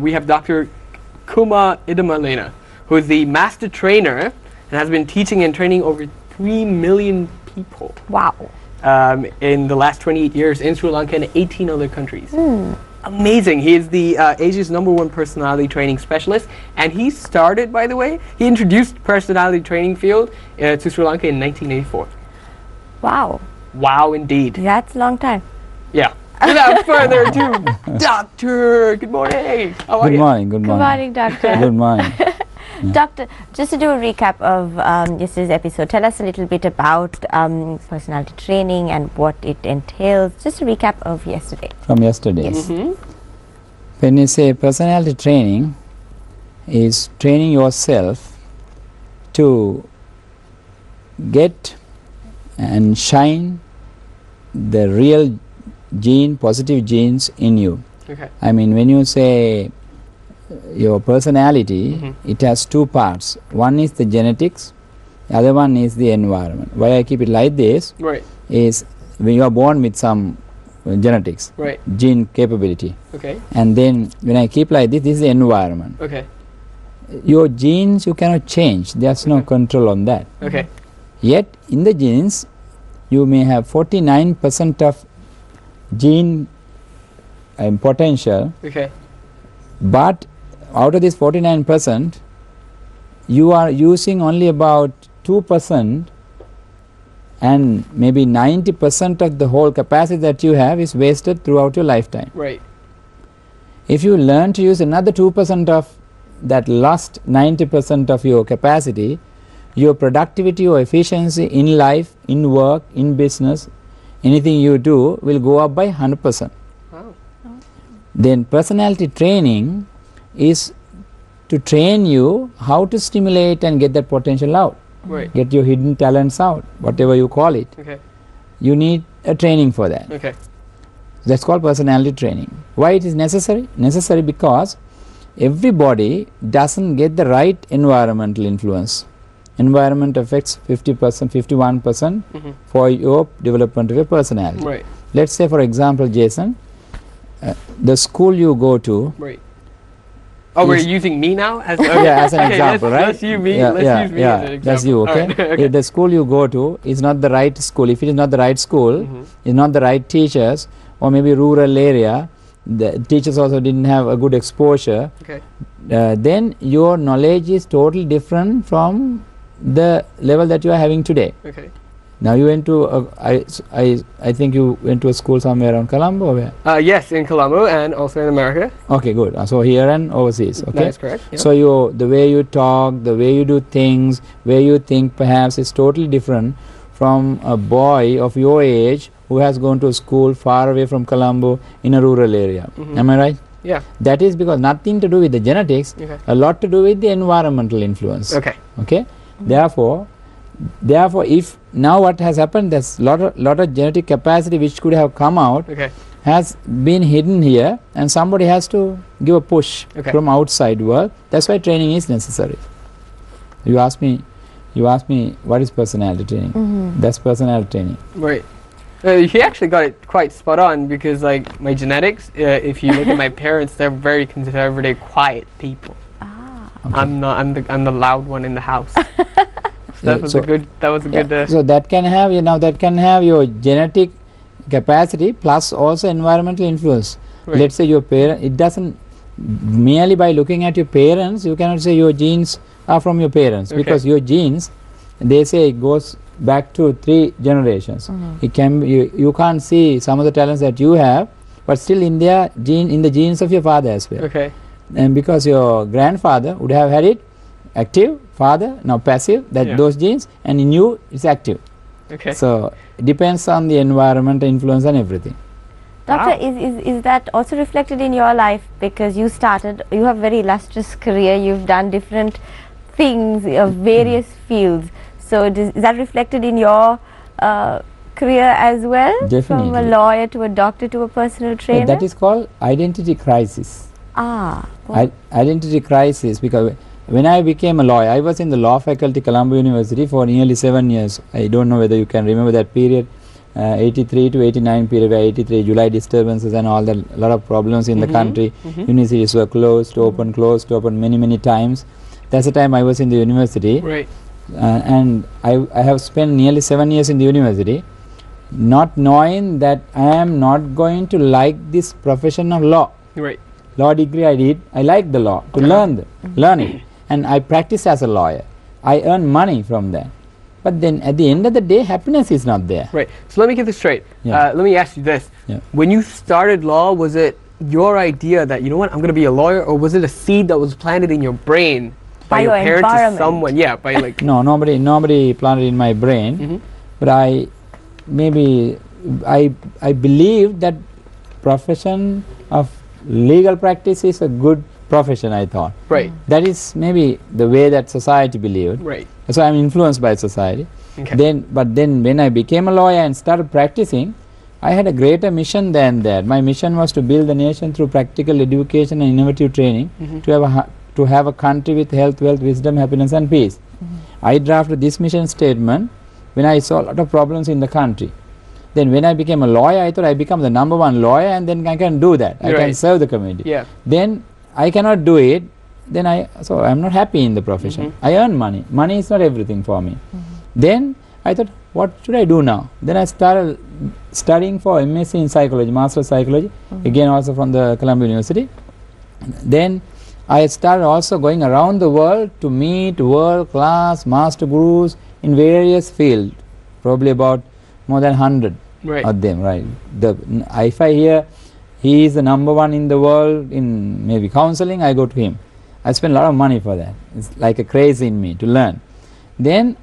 we have Dr. Kuma Idamalena, who is the master trainer and has been teaching and training over 3 million people. Wow. In the last 28 years in Sri Lanka and 18 other countries. Amazing. He is the Asia's #1 personality training specialist, and he started, by the way, he introduced personality training field to Sri Lanka in 1984. Wow. Wow, indeed. That's a long time. Yeah. Without further ado, Doctor, good morning. How are Good you? morning, good Good morning. morning, Doctor. Good morning. Doctor, just to do a recap of yesterday's episode, tell us a little bit about personality training and what it entails. Just a recap of yesterday. From yesterday. Yes. When you say personality training, is training yourself to get and shine the real positive genes in you. Okay. I mean, when you say your personality, it has two parts. One is the genetics, the other one is the environment. Why I keep it like this Right. is when you are born with some genetics, Right. gene capability, Okay. and then when I keep like this is the environment. Okay. Your genes you cannot change, there's no control on that. Okay. Yet in the genes you may have 49% of gene potential, Okay. but out of this 49% you are using only about 2%, and maybe 90% of the whole capacity that you have is wasted throughout your lifetime. Right. If you learn to use another 2% of that lost 90% of your capacity, your productivity or efficiency in life, in work, in business, anything you do will go up by 100%. Wow. Then personality training is to train you how to stimulate and get that potential out, Right. get your hidden talents out, whatever you call it. Okay. You need a training for that. Okay. That's called personality training. Why it is necessary? Necessary because everybody doesn't get the right environmental influence. Environment affects 50%, 51% for your development of your personality. Right. Let's say for example, Jason, the school you go to, Right. Oh, we're Is- using me now as yeah, as an okay, example, right? Let's use me. Yeah, Let's yeah, use me yeah, as an example. that's you, okay? All right. Okay. If the school you go to is not the right school, if it is not the right school, is not the right teachers, or maybe rural area, the teachers also didn't have a good exposure, Okay. then your knowledge is totally different from the level that you are having today. Okay. Now you went to I think you went to a school somewhere around Colombo or where? Yes, in Colombo and also in America. Okay, good. So here and overseas, okay? That is correct. Yeah. So the way you talk, the way you do things, where you think perhaps is totally different from a boy of your age who has gone to a school far away from Colombo in a rural area. Am I right? Yeah. That is because nothing to do with the genetics, Okay. a lot to do with the environmental influence. Okay. Okay. Therefore, if now what has happened, there's lot of genetic capacity which could have come out Okay. has been hidden here, and somebody has to give a push Okay. from outside world. That's why training is necessary. You ask me what is personality training? That's personality training. Right. He actually got it quite spot on because, like, my genetics. If you look at my parents, they're very conservative, quiet people. Okay. I'm not. I'm the loud one in the house. So that was so- a good. That was a Yeah, good. so that can have that can have your genetic capacity plus also environmental influence. Right. Let's say your parent, it doesn't merely by looking at your parents you cannot say your genes are from your parents, Okay. because your genes, they say it goes back to 3 generations. It can be, you can't see some of the talents that you have, but still in their in the genes of your father as well. Okay. And because your grandfather would have had it active, father now passive, that Yeah. those genes, and in you it's active. Okay. So it depends on the environment, influence and everything. Doctor, Wow. is that also reflected in your life? Because you have very illustrious career, you've done different things of various fields. So is that reflected in your career as well? From a Definitely. lawyer to a doctor to a personal trainer? That is called identity crisis. Well, Identity crisis, because when I became a lawyer, I was in the law faculty Colombo University for nearly 7 years. I don't know whether you can remember that period. 83 to 89 period, where 83 July disturbances and all that, a lot of problems in the country. Universities were closed, open many times. That's the time I was in the university. Right. And I have spent nearly 7 years in the university, not knowing that I am not going to like this profession of law. Right. Law degree I did, I liked the law, to learn it, and I practiced as a lawyer. I earn money from that. But then at the end of the day, happiness is not there. Right. So let me get this straight. Yeah. Let me ask you this. Yeah. When you started law, was it your idea that, you know what, I'm going to be a lawyer, or was it a seed that was planted in your brain by your parents or environment. someone? Yeah, by like... No, nobody planted in my brain, but I believe that profession of legal practice is a good profession, I thought. Right. That is maybe the way that society believed. Right. So I am influenced by society. Okay. But then when I became a lawyer and started practicing, I had a greater mission than that. My mission was to build the nation through practical education and innovative training, to have a country with health, wealth, wisdom, happiness and peace. I drafted this mission statement when I saw a lot of problems in the country. Then when I became a lawyer, I thought I become the #1 lawyer, and then I can do that. I can serve the community. Yeah. Then I cannot do it. Then so I'm not happy in the profession. I earn money. Money is not everything for me. Then I thought, what should I do now? Then I started studying for MSc in psychology, Master of Psychology, again also from the Columbia University. Then I started also going around the world to meet world-class master gurus in various fields, probably about more than 100 of them. Right. If I hear he is the #1 in the world in maybe counseling, I go to him. I spend a lot of money for that. It's like a craze in me to learn. Then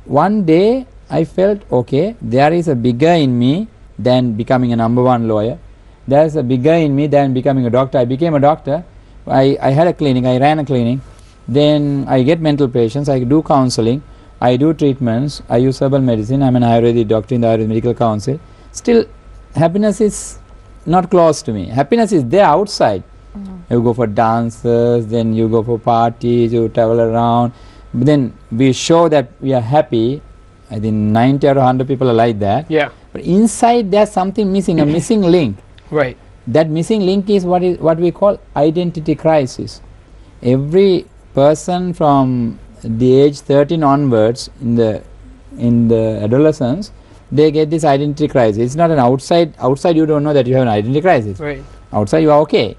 one day I felt, okay, there is a bigger in me than becoming a #1 lawyer. There is a bigger in me than becoming a doctor. I became a doctor. I had a clinic, I ran a clinic. Then I get mental patients, I do counseling, I do treatments, I use herbal medicine. I'm an Ayurvedic doctor in the Ayurvedic Medical Council. Still, happiness is not close to me. Happiness is there outside. You go for dances, then you go for parties, you travel around. But then we show that we are happy. I think 90 out of 100 people are like that. Yeah. But inside there's something missing, a missing link. Right. That missing link is what we call identity crisis. Every person from the age 13 onwards in the adolescence, they get this identity crisis. It's not an outside you don't know that you have an identity crisis. Right. Outside you are okay.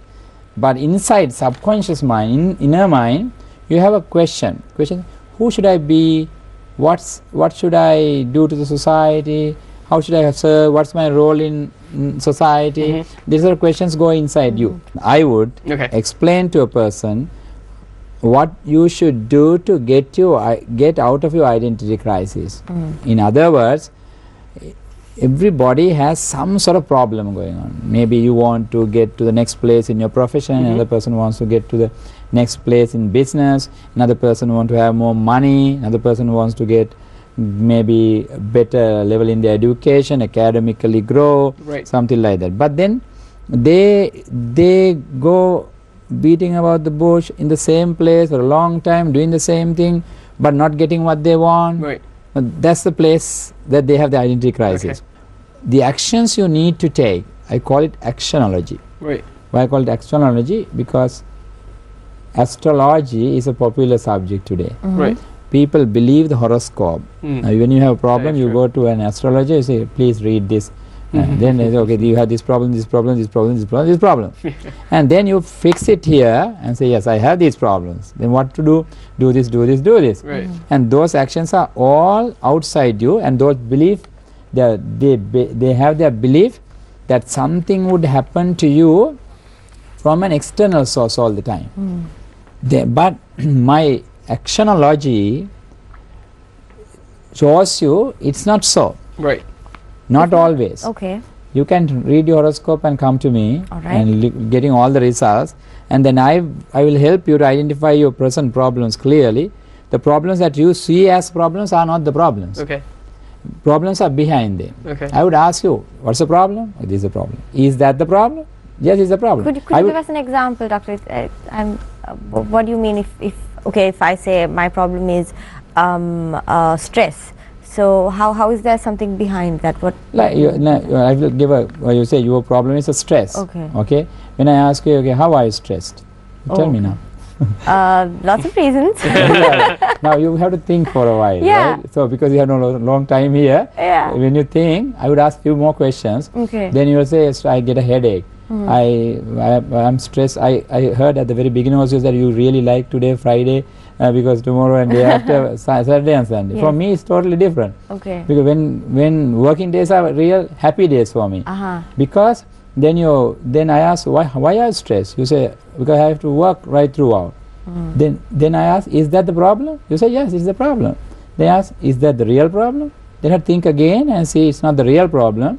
But inside, subconscious mind, inner mind, you have a question. Who should I be? What should I do to the society? How should I serve? What's my role in society? These are questions go inside you. I would explain to a person what you should do to get out of your identity crisis. In other words, everybody has some sort of problem going on. Maybe you want to get to the next place in your profession, another person wants to get to the next place in business, another person wants to have more money, another person wants to get maybe a better level in their education, academically grow, something like that. But then they go beating about the bush in the same place for a long time, doing the same thing, but not getting what they want. Right. That's the place that they have the identity crisis. The actions you need to take, I call it actionology. Right. Why I call it actionology? Because astrology is a popular subject today. Right. People believe the horoscope. Now, when you have a problem, you go to an astrologer, you say, please read this. Then they say, okay, you have this problem, this problem, this problem, this problem, this problem. And then you fix it here and say, yes, I have these problems. Then what to do? Do this, do this, do this. Right. And those actions are all outside you, and those belief, they have their belief that something would happen to you from an external source all the time. But my actionology shows you it's not so. Right. Not always. Okay. You can read your horoscope and come to me and getting all the results, and then I will help you to identify your present problems clearly. The problems that you see as problems are not the problems. Okay. Problems are behind them. Okay. I would ask you, what's the problem? This is the problem. Is that the problem? Yes, it's the problem. Could you give us an example, Doctor? What do you mean if I say my problem is stress? So how is there something behind that? What? Like I will give a. You say your problem is a stress. Okay. Okay. When I ask you, okay, how are you stressed? You tell me now. Lots of reasons. Yeah. Now you have to think for a while, Yeah. right? So because you have no long time here, Yeah. when you think, I would ask few more questions. Okay. Then you will say, yes, I get a headache. I'm stressed. I heard at the very beginning also that you really like today, Friday, because tomorrow and day after Saturday and Sunday. Yes. For me, it's totally different. Okay. Because when working days are real happy days for me. Because then I ask, why are you stressed? You say, because I have to work right throughout. Then I ask, is that the problem? You say, yes, it's the problem. They ask, is that the real problem? Then I think again and see it's not the real problem,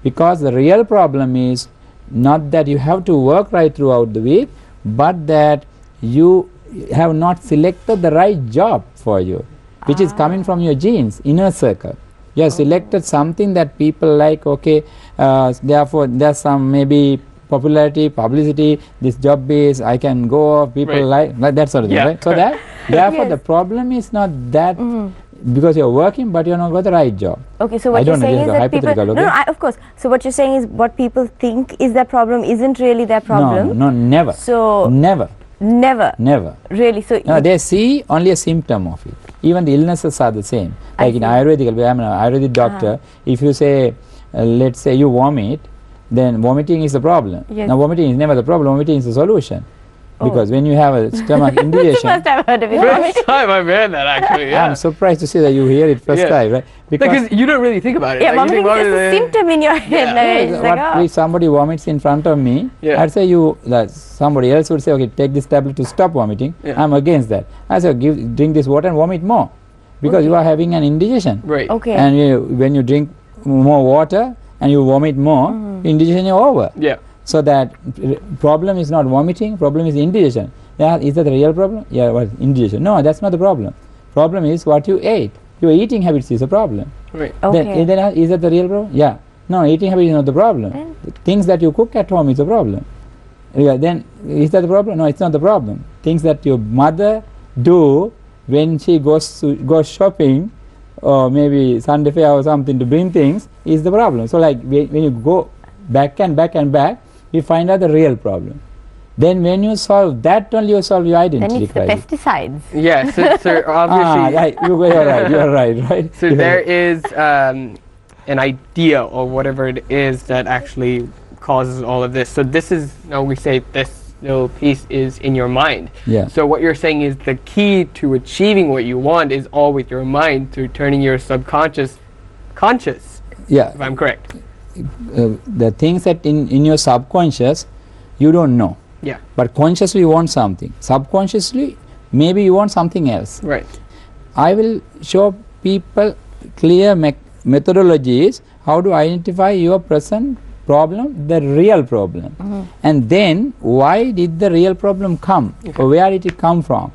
because the real problem is not that you have to work right throughout the week, but that you have not selected the right job for you, which is coming from your genes, inner circle. You have selected something that people like, okay, therefore there's some maybe popularity, publicity, this job is, I can go off, people like that sort of thing, right? So that, therefore the problem is not that because you're working, but you're not got the right job. Okay, so what you're saying is that people... Okay? No, of course. So what you're saying is what people think is their problem isn't really their problem. No, never. So... Never. Never. Really? So... No, they see only a symptom of it. Even the illnesses are the same. Like in Ayurvedic, I'm an Ayurvedic doctor. If you say, let's say you vomit, then vomiting is the problem. Yes. Now vomiting is never the problem, vomiting is the solution. Because when you have a stomach indigestion... First I've heard of it. First time I've heard that actually, yeah. I'm surprised to see that you hear it first time, right? Because you don't really think about it. Yeah, like, vomiting is just a symptom in your head. Like, if somebody vomits in front of me, I'd say somebody else would say, okay, take this tablet to stop vomiting. I'm against that. I say, drink this water and vomit more. Because you are having an indigestion. Right. Okay. And when you drink more water and you vomit more, indigestion is over. Yeah. So that problem is not vomiting, problem is indigestion. Is that the real problem? Yeah, well, indigestion. No, that's not the problem. Problem is what you ate. Your eating habits is a problem. Right. Okay. Then is that the real problem? Yeah. No, eating habit is not the problem. The things that you cook at home is the problem. Yeah, then is that the problem? No, it's not the problem. Things that your mother do when she goes shopping, or maybe Sunday fair or something to bring things, is the problem. So like when you go back and back and back, you find out the real problem. Then when you solve that, only you solve your identity crisis. Then it's the pesticides. Yes, so obviously... you're right. So there is an idea or whatever it is that actually causes all of this. So this is, we say this little piece is in your mind. Yeah. So what you're saying is the key to achieving what you want is all with your mind, through turning your subconscious conscious. Yeah. If I'm correct. The things that in your subconscious you don't know. Yeah. But consciously you want something. Subconsciously maybe you want something else. Right. I will show people clear methodologies how to identify your present problem, the real problem. And then why did the real problem come, or where did it come from.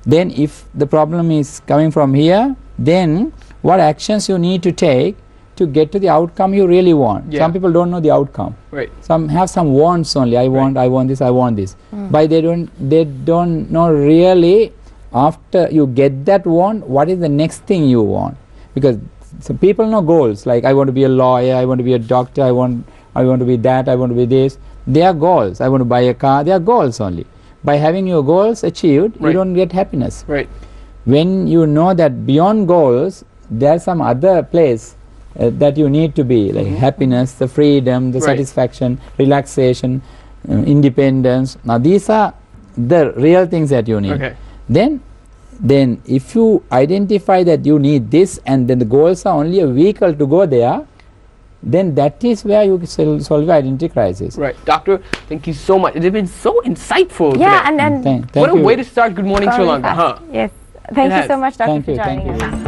Then if the problem is coming from here, then what actions you need to take to get to the outcome you really want. Some people don't know the outcome. Right. Some have some wants only. I want this. But they don't know really, after you get that want, what is the next thing you want. Because some people know goals, like I want to be a lawyer, I want to be a doctor, I want to be that, I want to be this. They are goals. I want to buy a car. They are goals only. By having your goals achieved, you don't get happiness. Right. When you know that beyond goals, there's some other place that you need to be, like happiness, the freedom, the satisfaction, relaxation, independence. Now these are the real things that you need. Okay. Then if you identify that you need this, and then the goals are only a vehicle to go there, then that is where you solve your identity crisis. Right. Doctor, thank you so much. It has been so insightful today. And Thank what a you. way to start Good Morning Sri Lanka, huh? Yes. Thank you so much, Doctor, for joining us.